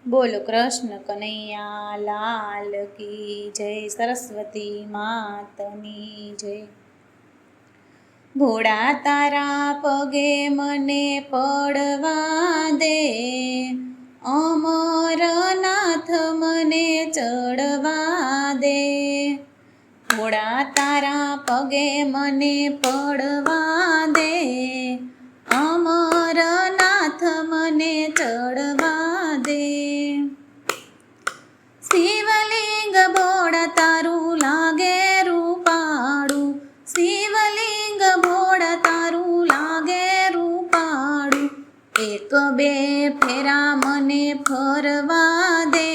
બોલો કૃષ્ણ કનૈયા લાલ કી જય, સરસ્વતી માતની જય। ભોળા તારા પગે મને પડવા દે, અમરનાથ મને ચડવા દે। ભોળા તારા પગે મને પડવા દે, અમરનાથ મને ચડવા દે। શિવલિંગ ભોળા તારું લાગે રૂપાળું, શિવલિંગ ભોળા તારું લાગે રૂપાળું। એક બે ફેરા મને ફરવા દે,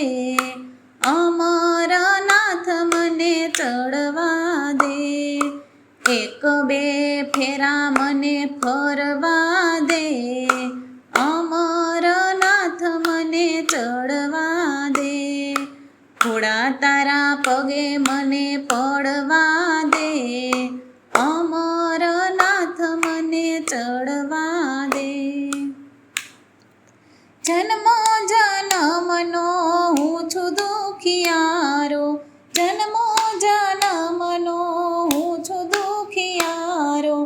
અમરનાથ મને ચડવા દે। એક બે ફેરા મને ફરવા દે, અમરનાથ મને ચડવા દે। ભોળા તારા પગે મને પડવા દે, અમરનાથ મને ચડવા દે। જન્મો જન્મનો હું છું દુખિયારો, જન્મો જન્મનો હું છું દુખિયારો।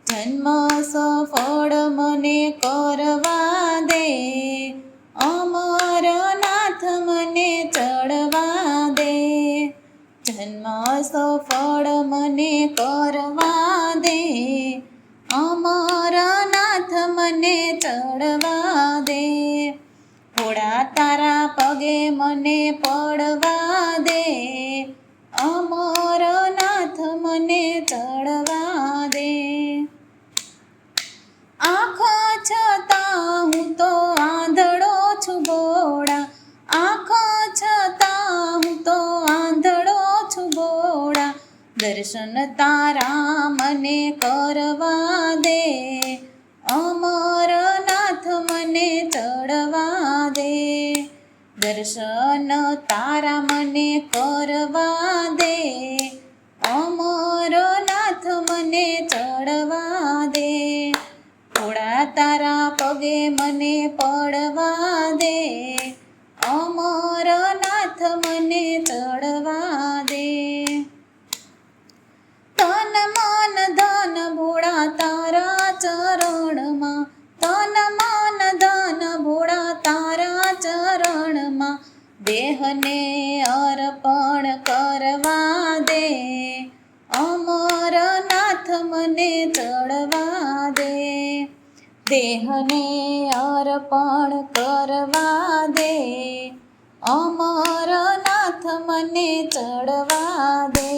જન્મ સફળ મને કરવા દે, અમરનાથ મને ચડવા દે। જન્મ સફળ મને કરવા દે, અમરનાથ મને ચડવા દે। ભોળા તારા પગે મને પડવા દે, અમરનાથ મને ચડવા દે। આંખ છતાં હું તો આંધળો છું ભોળા, આંખ છતાં હું તો આંધળો છું ભોળા। દર્શન તારા મને કરવા દે, અમરનાથ મને ચડવા દે। દર્શન તારા મને કરવા દે, અમરનાથ મને ચડવા દે। ભોળા તારા પગે મને પડવા દે, અમરનાથ મને ચડવા દે। તન મન ધન ભોળા તારા ચરણમાં, તન મન ધન ભોળા તારા ચરણમાં। દેહને અર્પણ કરવા દે, અમરનાથ મને ચડવા દે। દેહને અર્પણ કરવા દે, અમરનાથ મને ચડવા દે।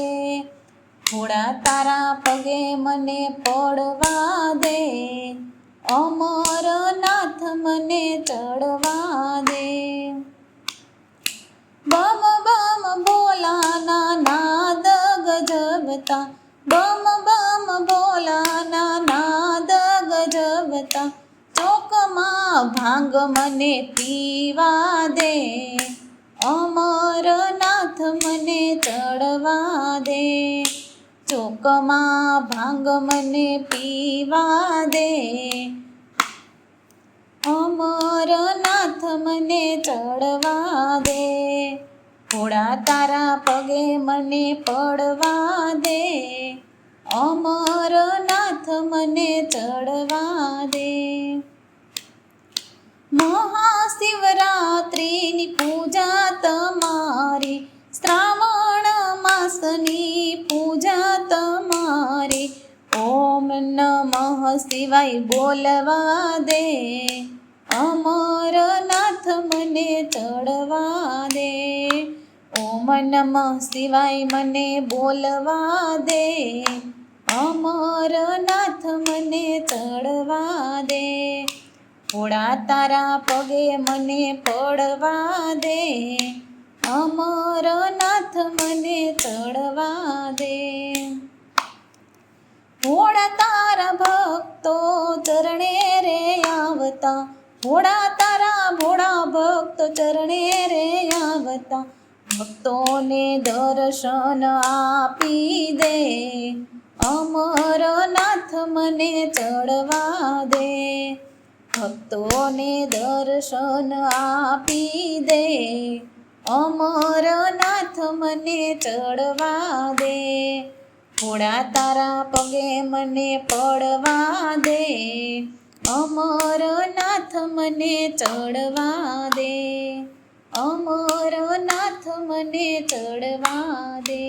ભોળા તારા પગે મને પડવા દે, અમરનાથ મને ચડવા દે। બમ બમ ભોલાના નાદ ગજબતા, બમ બમ ભોલાના નાદ ગજબતા। ચોકમાં ભાંગ મને પીવા દે, અમરનાથ મને ચડવા દે। ચોકમાં ભાંગ મને પીવા દે, અમરનાથ મને ચડવા દે। ભોળા તારા પગે મને પડવા દે, અમરનાથ મને ચડવા દે। મહાશિવરાત્રિની પૂજા તમારી, શ્રાવણ માસની પૂજા તમારી। ઓમ નમઃ શિવાય બોલવા દે, અમરનાથ મને ચડવા દે। ઓમ નમઃ શિવાય મને બોલવા દે, અમરનાથ મને ચડવા દે। ભોળા તારા પગે મને પડવા દે, અમરનાથ મને ચડવા દે। ભોળા તારા ભક્તો ચરણે રે આવતા, ભોળા તારા ભોળા ભક્તો ચરણે રે આવતા। ભક્તોને દર્શન આપી દે, અમરનાથ મને ચડવા દે। ભક્તોને દર્શન આપી દે, અમરનાથ મને ચડવા દે, ભોળા તારા પગે મને પડવા દે, અમરનાથ મને ચડવા દે, અમરનાથ મને ચડવા દે.